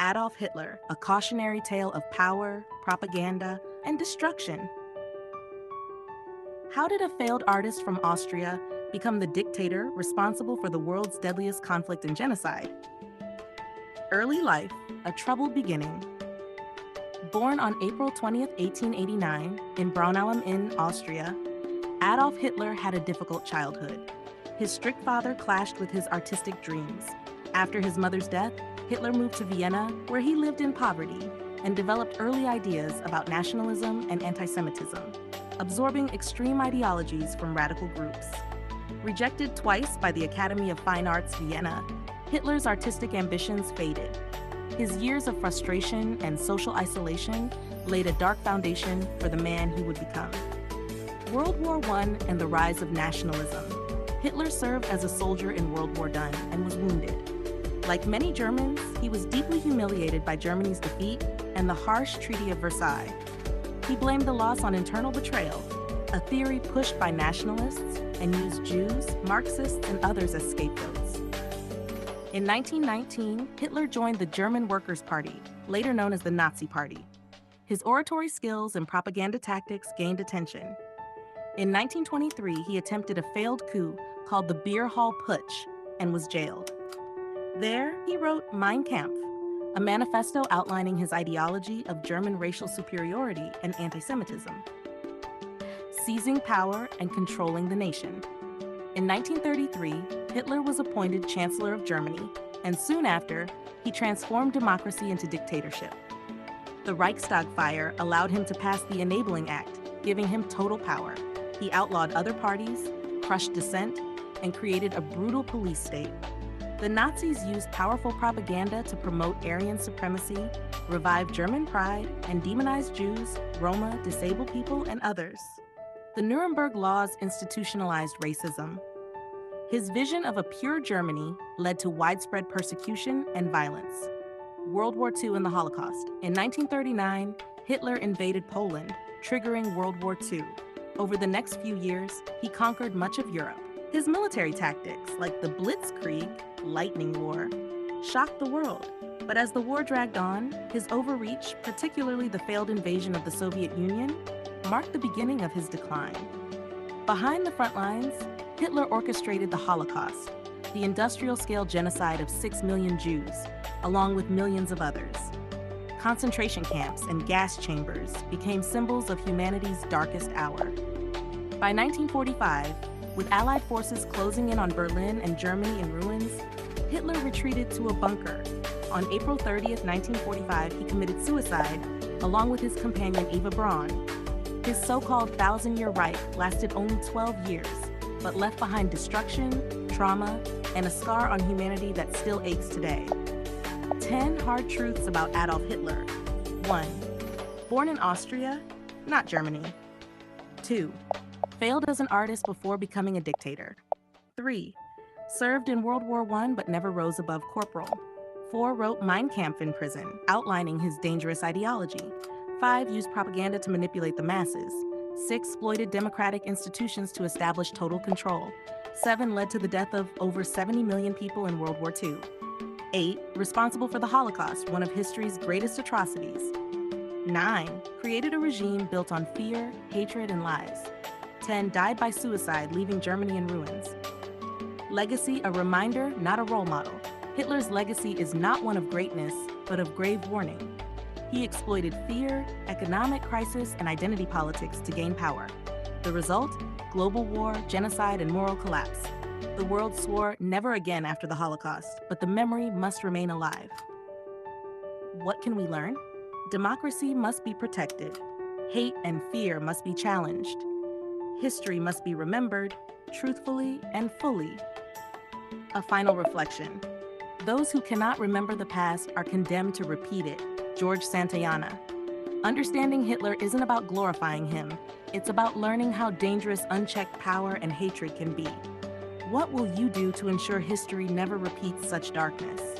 Adolf Hitler, a cautionary tale of power, propaganda, and destruction. How did a failed artist from Austria become the dictator responsible for the world's deadliest conflict and genocide? Early life, a troubled beginning. Born on April 20th, 1889, in Braunau am Inn, Austria, Adolf Hitler had a difficult childhood. His strict father clashed with his artistic dreams. After his mother's death, Hitler moved to Vienna, where he lived in poverty, and developed early ideas about nationalism and anti-Semitism, absorbing extreme ideologies from radical groups. Rejected twice by the Academy of Fine Arts Vienna, Hitler's artistic ambitions faded. His years of frustration and social isolation laid a dark foundation for the man he would become. World War I and the rise of nationalism. Hitler served as a soldier in World War I and was wounded. Like many Germans, he was deeply humiliated by Germany's defeat and the harsh Treaty of Versailles. He blamed the loss on internal betrayal, a theory pushed by nationalists, and used Jews, Marxists, and others as scapegoats. In 1919, Hitler joined the German Workers' Party, later known as the Nazi Party. His oratory skills and propaganda tactics gained attention. In 1923, he attempted a failed coup called the Beer Hall Putsch and was jailed. There, he wrote Mein Kampf, a manifesto outlining his ideology of German racial superiority and anti-Semitism, seizing power and controlling the nation. In 1933, Hitler was appointed Chancellor of Germany, and soon after, he transformed democracy into dictatorship. The Reichstag fire allowed him to pass the Enabling Act, giving him total power. He outlawed other parties, crushed dissent, and created a brutal police state. The Nazis used powerful propaganda to promote Aryan supremacy, revive German pride, and demonize Jews, Roma, disabled people, and others. The Nuremberg Laws institutionalized racism. His vision of a pure Germany led to widespread persecution and violence. World War II and the Holocaust. In 1939, Hitler invaded Poland, triggering World War II. Over the next few years, he conquered much of Europe. His military tactics, like the Blitzkrieg, Lightning War, shocked the world. But as the war dragged on, his overreach, particularly the failed invasion of the Soviet Union, marked the beginning of his decline. Behind the front lines, Hitler orchestrated the Holocaust, the industrial-scale genocide of 6 million Jews, along with millions of others. Concentration camps and gas chambers became symbols of humanity's darkest hour. By 1945, with Allied forces closing in on Berlin and Germany in ruins, Hitler retreated to a bunker. On April 30th, 1945, he committed suicide, along with his companion Eva Braun. His so-called thousand-year Reich lasted only 12 years, but left behind destruction, trauma, and a scar on humanity that still aches today. 10 hard truths about Adolf Hitler. 1. Born in Austria, not Germany. 2. Failed as an artist before becoming a dictator. 3. Served in World War I but never rose above corporal. 4. Wrote Mein Kampf in prison, outlining his dangerous ideology. 5. Used propaganda to manipulate the masses. 6. Exploited democratic institutions to establish total control. 7. Led to the death of over 70 million people in World War II. 8. Responsible for the Holocaust, one of history's greatest atrocities. 9. Created a regime built on fear, hatred, and lies. 10. Died by suicide, leaving Germany in ruins. Legacy, a reminder, not a role model. Hitler's legacy is not one of greatness, but of grave warning. He exploited fear, economic crisis, and identity politics to gain power. The result? Global war, genocide, and moral collapse. The world swore never again after the Holocaust, but the memory must remain alive. What can we learn? Democracy must be protected. Hate and fear must be challenged. History must be remembered, truthfully and fully. A final reflection. Those who cannot remember the past are condemned to repeat it. George Santayana. Understanding Hitler isn't about glorifying him. It's about learning how dangerous unchecked power and hatred can be. What will you do to ensure history never repeats such darkness?